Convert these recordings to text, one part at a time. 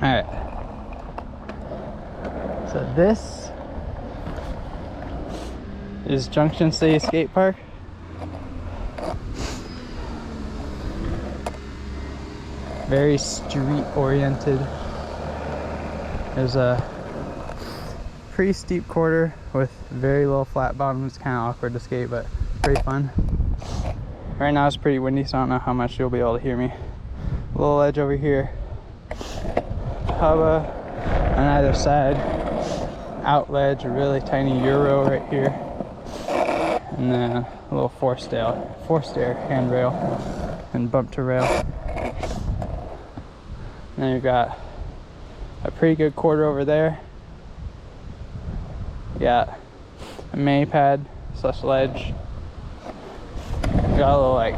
Alright. So this is Junction City Skate Park. Very street oriented. There's a pretty steep quarter with very low flat bottoms. Kind of awkward to skate, but pretty fun. Right now it's pretty windy, so I don't know how much you'll be able to hear me. A little ledge over here. Hubba on either side. Out ledge, a really tiny Euro right here. And then a little forced air handrail and bump to rail. And then you've got a pretty good quarter over there. You got a Manny pad / ledge. You got a little like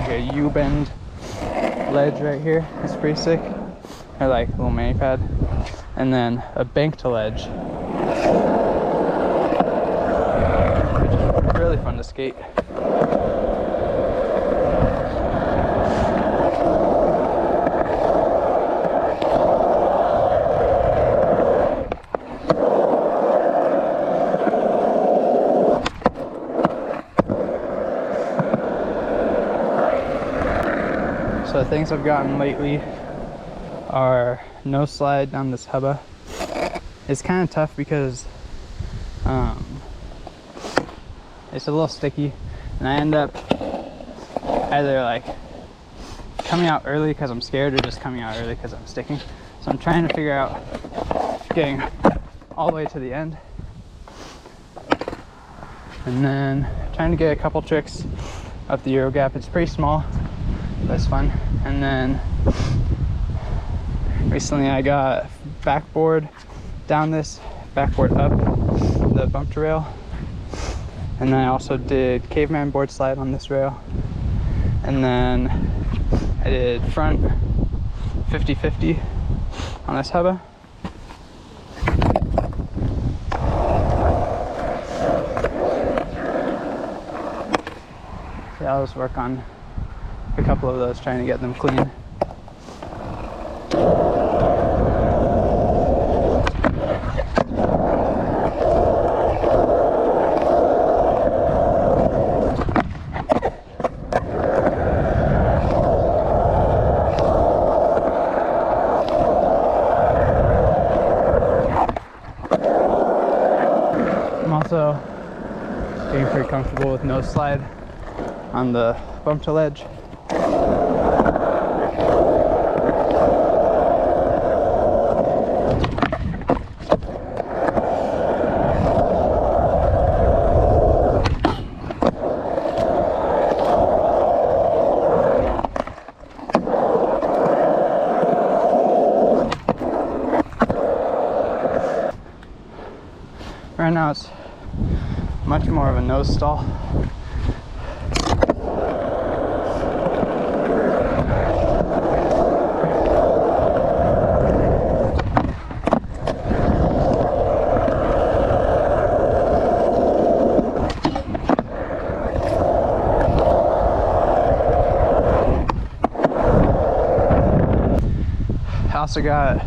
a U-bend ledge right here. It's pretty sick. Or like a little Manny pad. And then a bank to ledge. Which is really fun to skate. So things I've gotten lately are no slide on this Hubba. It's kind of tough because it's a little sticky, and I end up either like coming out early because I'm scared or just coming out early because I'm sticking. So I'm trying to figure out getting all the way to the end and then trying to get a couple tricks up the Euro gap. It's pretty small, but it's fun. And then recently I got backboard down this, backboard up the bump to rail. And then I also did caveman board slide on this rail. And then I did front 50-50 on this Hubba. Yeah, I'll just work on a couple of those, trying to get them clean. I'm also getting pretty comfortable with no slide on the bump to ledge. Right now it's much more of a nose stall. I also got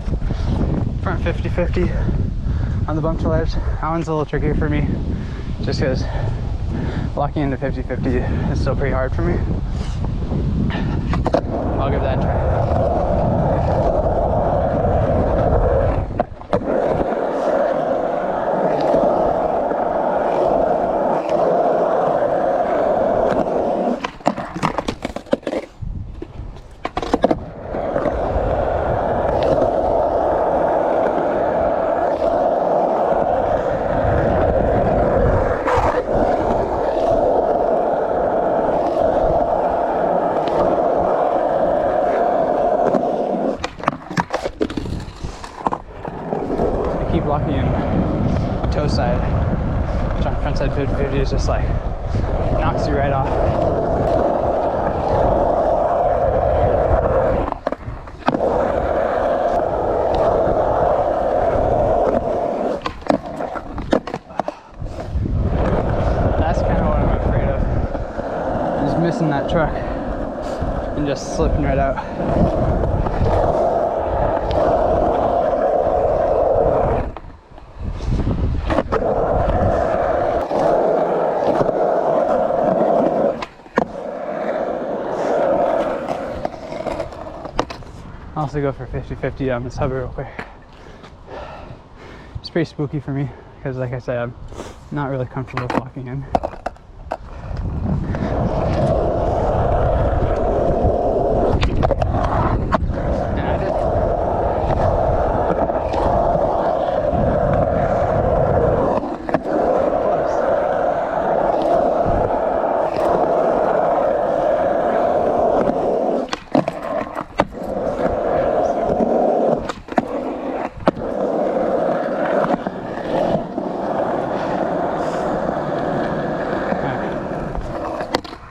front 50-50 on the bump to ledge. That one's a little trickier for me just because locking into 50-50 is still pretty hard for me. I'll give that a try. Keep locking in toe side, which on frontside 50-50 is just like knocks you right off. That's kind of what I'm afraid of. I'm just missing that truck and just slipping right out. I'll also go for 50-50 down this Hubba real quick. It's pretty spooky for me because, like I said, I'm not really comfortable walking in.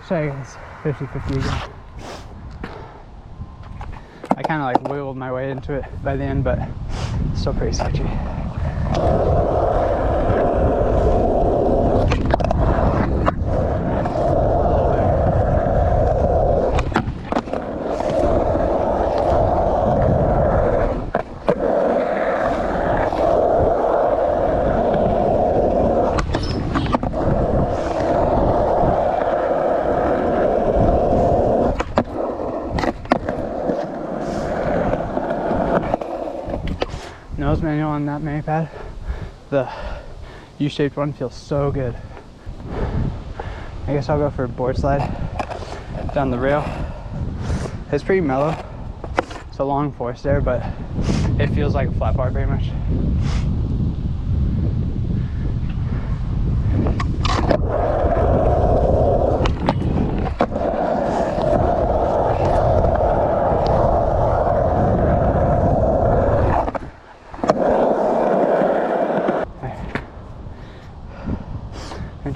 Sorry guys, 50-50 again. I kind of like wiggled my way into it by the end, but still pretty sketchy. Nose manual on that mani pad. The U-shaped one feels so good. I guess I'll go for a board slide down the rail. It's pretty mellow. It's a long force there, but it feels like a flat bar pretty much.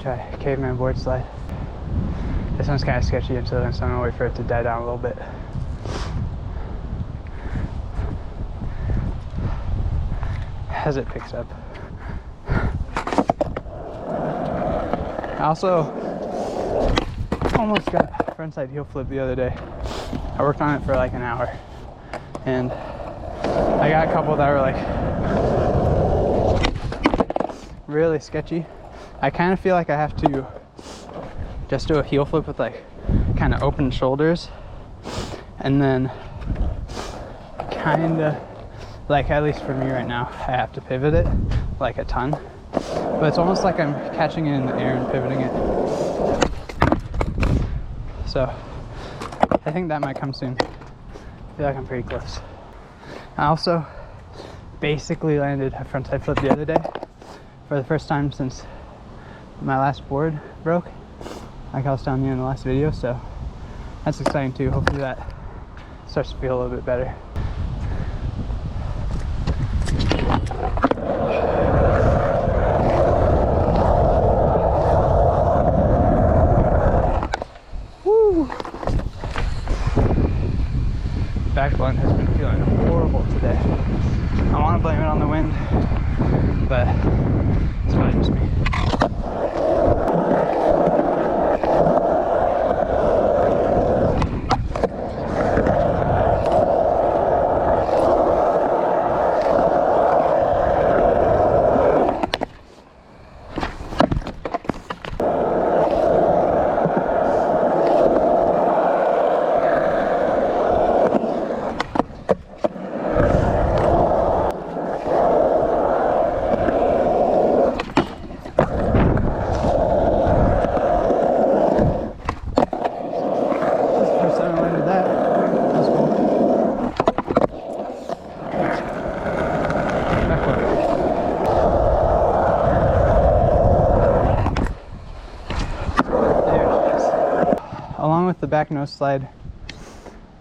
Try caveman board slide. This one's kind of sketchy until then, so I'm gonna wait for it to die down a little bit. As it picks up. I also almost got a frontside heel flip the other day. I worked on it for like an hour, and I got a couple that were like really sketchy. I kind of feel like I have to just do a heel flip with like kind of open shoulders, and then kind of like, at least for me right now, I have to pivot it like a ton, but it's almost like I'm catching it in the air and pivoting it. So I think that might come soon. I feel like I'm pretty close. I also basically landed a frontside flip the other day for the first time since my last board broke, like I was telling you in the last video, so that's exciting too. Hopefully that starts to feel a little bit better. Woo! Back blunt has been feeling horrible today. I want to blame it on the wind, but it's probably just me. Along with the back nose slide,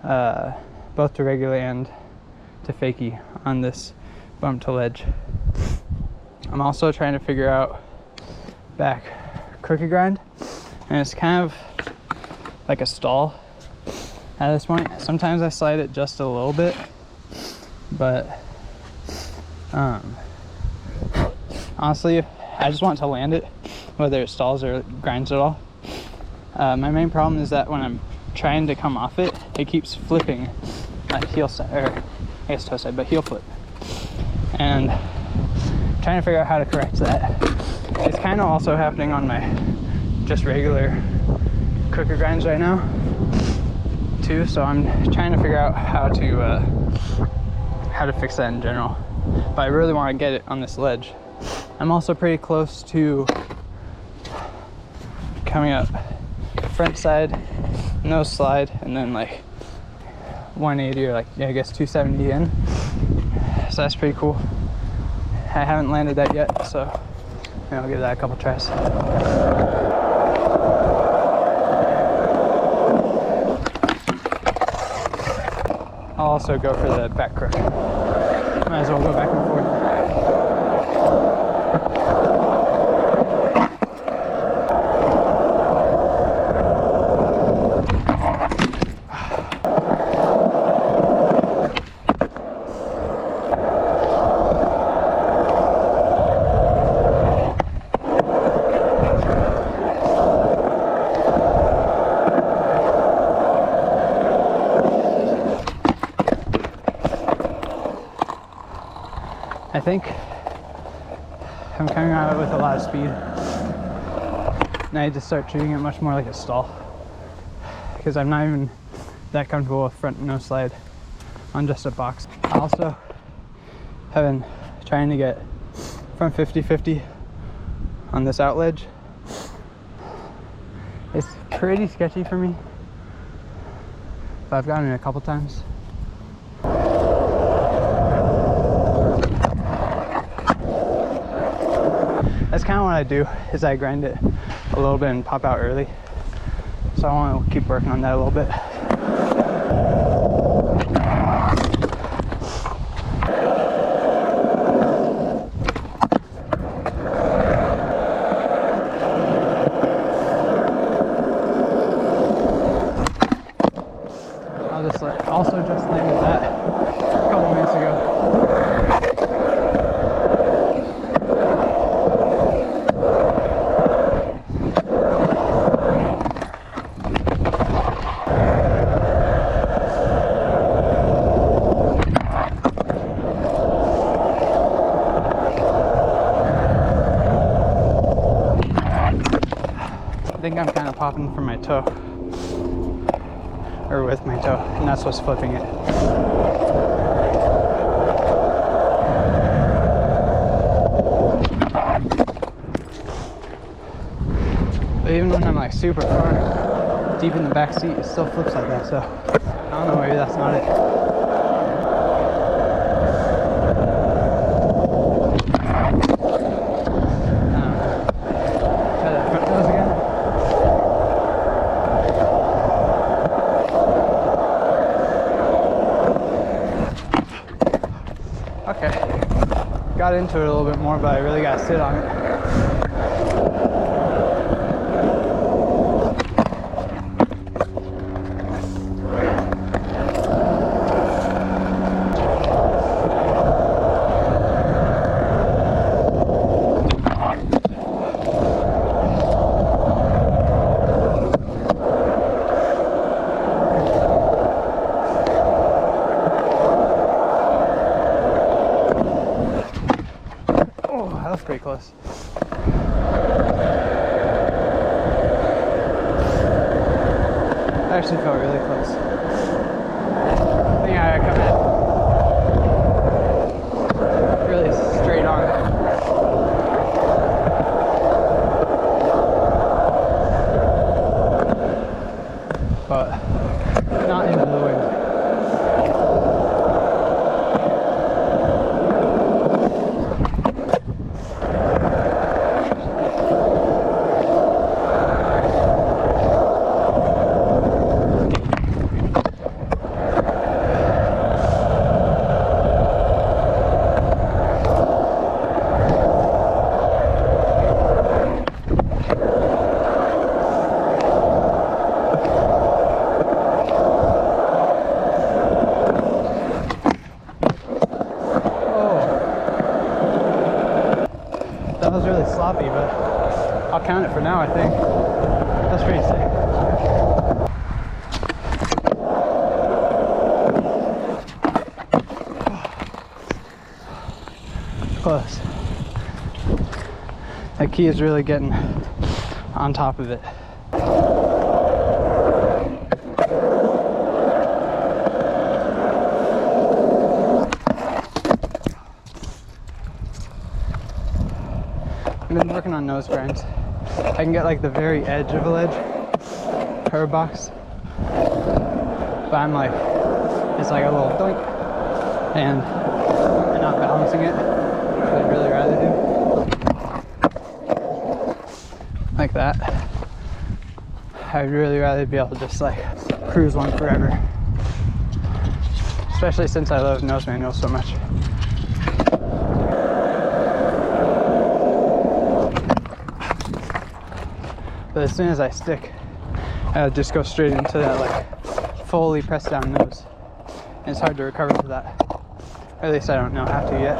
both to regular and to fakie on this bump to ledge. I'm also trying to figure out back crooked grind, and it's kind of like a stall at this point. Sometimes I slide it just a little bit, but honestly, I just want to land it, whether it stalls or grinds at all. My main problem is that when I'm trying to come off it, it keeps flipping heel side, or I guess toe side, but heel flip. And trying to figure out how to correct that. It's kind of also happening on my just regular cooker grinds right now too, so I'm trying to figure out how to fix that in general. But I really want to get it on this ledge. I'm also pretty close to coming up front side, nose slide, and then like 180 or like, yeah, I guess 270 in. So that's pretty cool. I haven't landed that yet, so maybe I'll give that a couple tries. I'll also go for the back crook. Might as well go back and forth. I think I'm coming at it with a lot of speed, and I need to start treating it much more like a stall, because I'm not even that comfortable with front nose slide on just a box. I also have been trying to get front 50-50 on this out ledge. It's pretty sketchy for me, but I've gotten it a couple times. That's kind of what I do, is I grind it a little bit and pop out early. So I want to keep working on that a little bit. Also just landed that a couple minutes ago. I think I'm kind of popping from my toe, or with my toe, and that's what's flipping it. But even when I'm like super far deep in the back seat, it still flips like that, so I don't know, maybe that's not it. Got into it a little bit more, but I really got to sit on it. Pretty close. I actually felt really close. I think I come in really straight on. But not into the wind. That was really sloppy, but I'll count it for now, I think. That's pretty sick. Close. That key is really getting on top of it. I've been working on nose grinds. I can get like the very edge of a ledge, curb box, but I'm like, it's like a little doink, and I'm not balancing it, which I'd really rather do. Like that. I'd really rather be able to just like cruise one forever. Especially since I love nose manuals so much. But as soon as I stick, I'll just go straight into that like fully pressed down nose. And it's hard to recover to that. Or at least I don't know how to yet.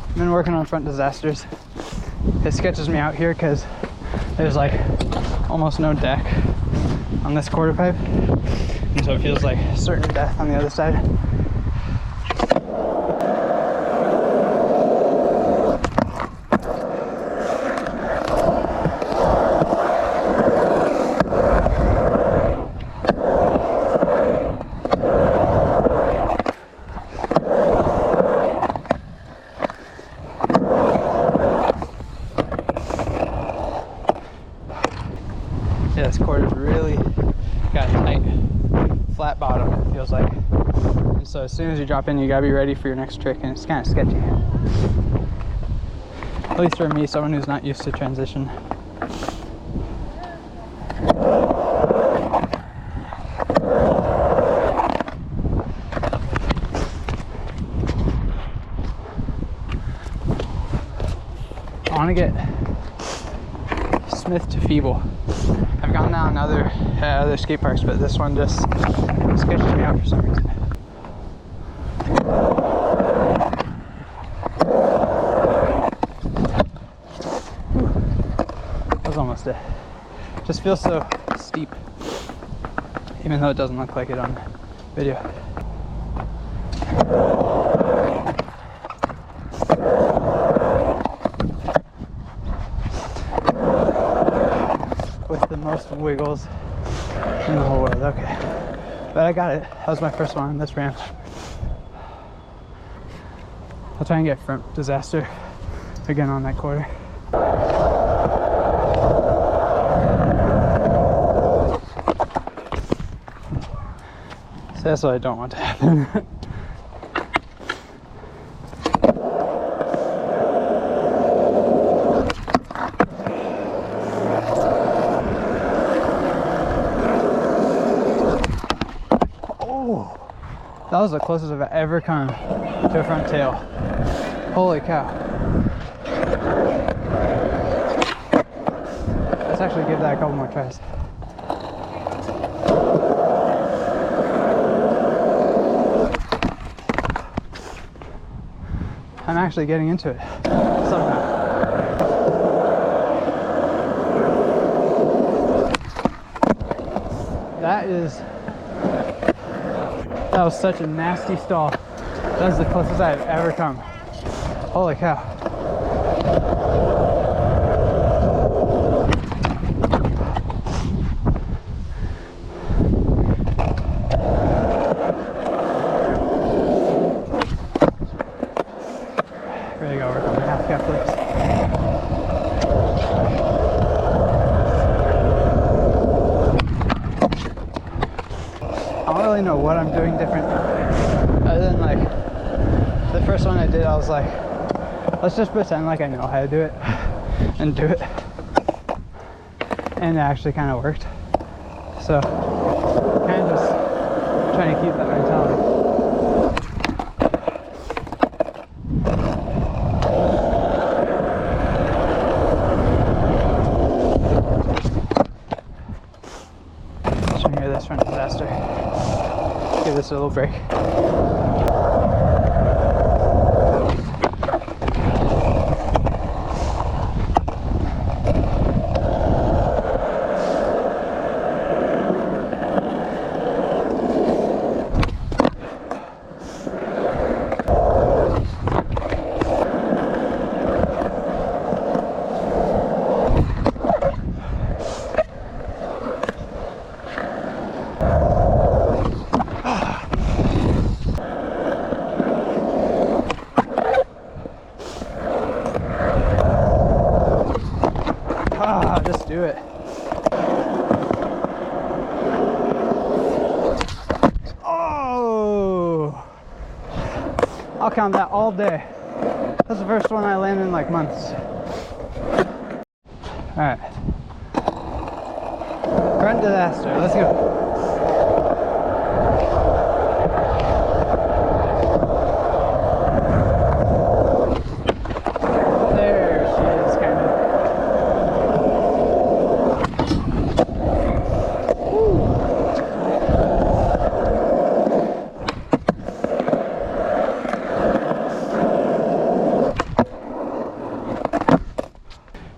I've been working on front disasters. It sketches me out here because there's like almost no deck on this quarter pipe. And so it feels like certain death on the other side. Yeah, this quarter's really got a tight, flat bottom, it feels like. And so as soon as you drop in, you gotta be ready for your next trick, and it's kind of sketchy. At least for me, someone who's not used to transition. I want to get Smith to Feeble. I've gone down other skate parks, but this one just sketches me out for some reason. That was almost it. Just feels so steep, even though it doesn't look like it on video. With the most wiggles in the whole world. Okay, but I got it. That was my first one on this ramp. I'll try and get front disaster again on that quarter. So that's what I don't want to happen. That was the closest I've ever come to a front tail. Holy cow. Let's actually give that a couple more tries. I'm actually getting into it somehow. That was such a nasty stall. That was the closest I've ever come. Holy cow. Really gotta work on my half cap flips. I don't really know what I'm doing different, other than like the first one I did, I was like, let's just pretend like I know how to do it and do it, and it actually kind of worked. So kind of just trying to keep that mentality. Trying to hear this front disaster. Give this a little break. just do it. Oh! I'll count that all day. That's the first one I landed in like months. Alright. Front disaster, let's go.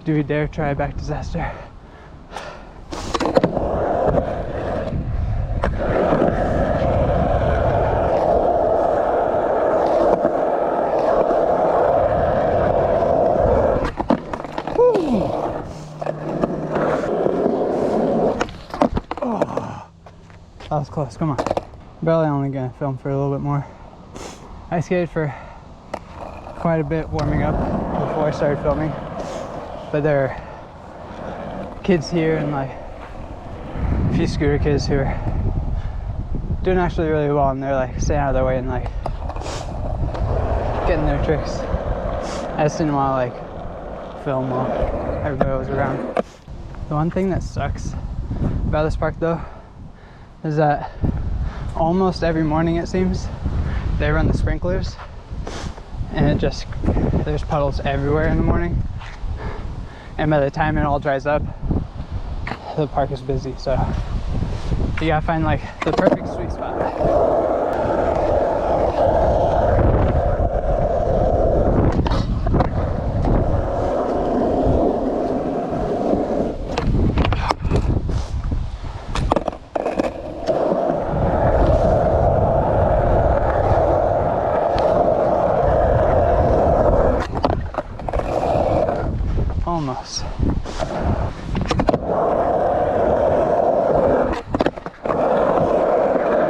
Do we dare try a back disaster? Oh, that was close, come on. Barely only gonna film for a little bit more. I skated for quite a bit warming up before I started filming. But there are kids here and like a few scooter kids who are doing actually really well, and they're like staying out of their way and like getting their tricks. I just didn't want to like film while everybody was around. The one thing that sucks about this park though is that almost every morning, it seems, they run the sprinklers, and it just, there's puddles everywhere in the morning. And by the time it all dries up, the park is busy, so you gotta find like the perfect sweet spot. Almost.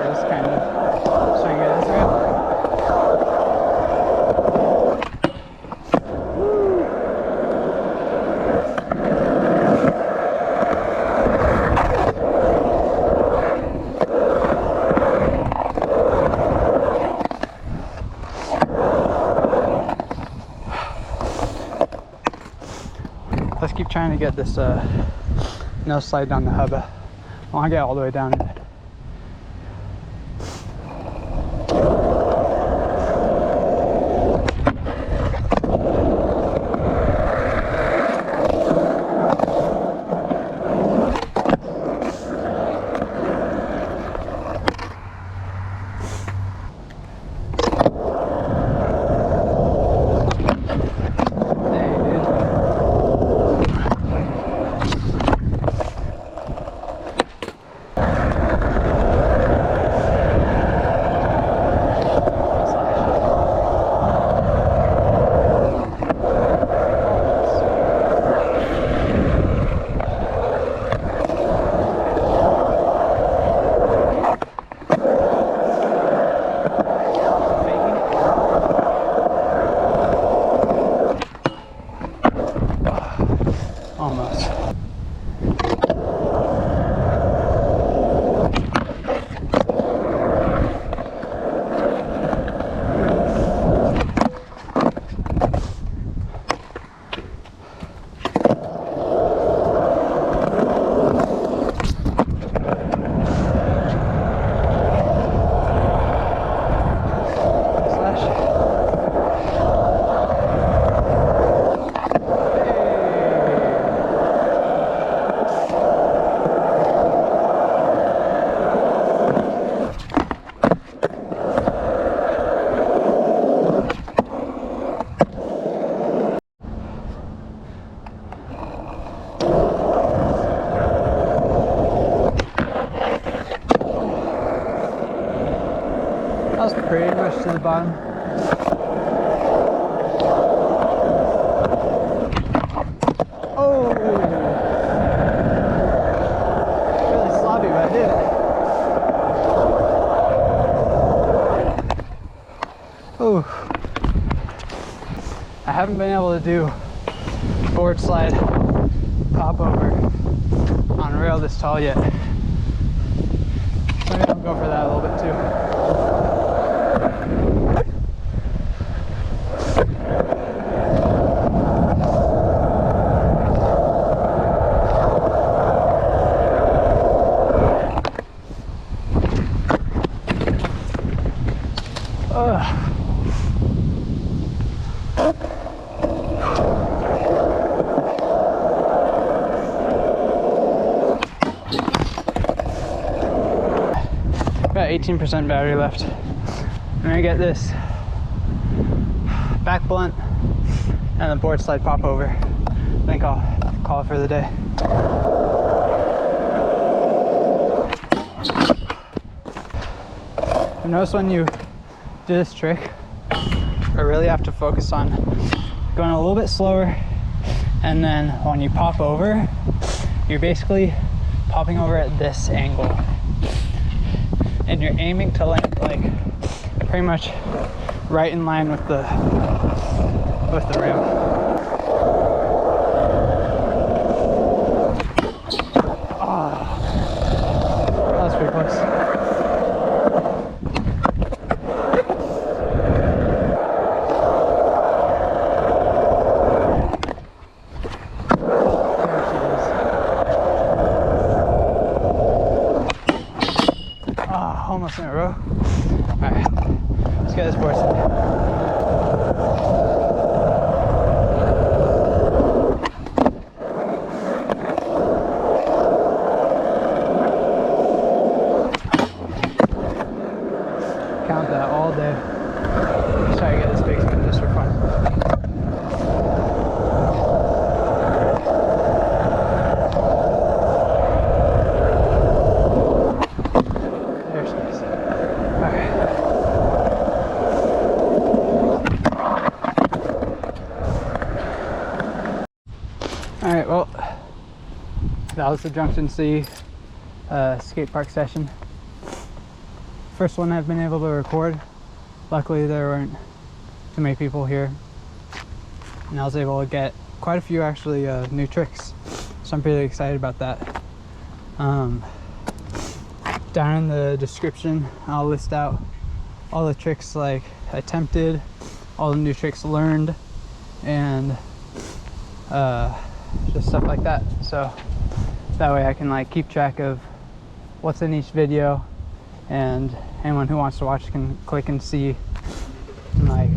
Just kind of swing it this way. Let's keep trying to get this no slide down the Hubba. I want to get all the way down it. Almost. That was pretty much to the bottom. Oh! Really sloppy, but I did it. Oh! I haven't been able to do board slide pop over on a rail this tall yet. Maybe I'll go for that a little bit too. About 18% battery left. I'm gonna get this back blunt and the board slide pop over. I think I'll call it for the day. You notice when you do this trick, I really have to focus on going a little bit slower, and then when you pop over, you're basically popping over at this angle. And you're aiming to land like pretty much right in line with the rail. Oh, that was pretty close. Almost in a row. Alright, let's get this board slide. Count that all day. Just try to get this big spin just for fun. Alright, well, that was the Junction C skate park session. First one I've been able to record. Luckily there weren't too many people here, and I was able to get quite a few actually new tricks, so I'm pretty excited about that. Down in the description I'll list out all the tricks like attempted, all the new tricks learned, and just stuff like that, so that way I can like keep track of what's in each video, and anyone who wants to watch can click and see and like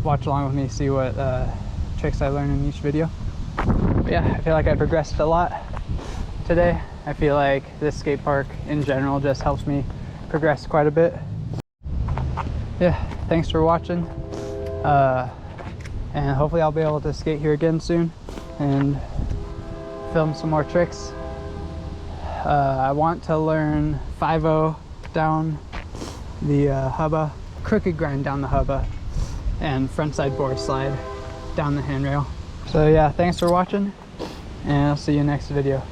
watch along with me, see what tricks I learn in each video. But yeah, I feel like I progressed a lot today. I feel like this skate park in general just helps me progress quite a bit. Yeah, thanks for watching, and hopefully I'll be able to skate here again soon and film some more tricks. I want to learn 5-0 down the Hubba, crooked grind down the Hubba, and frontside board slide down the handrail. So yeah, thanks for watching, and I'll see you next video.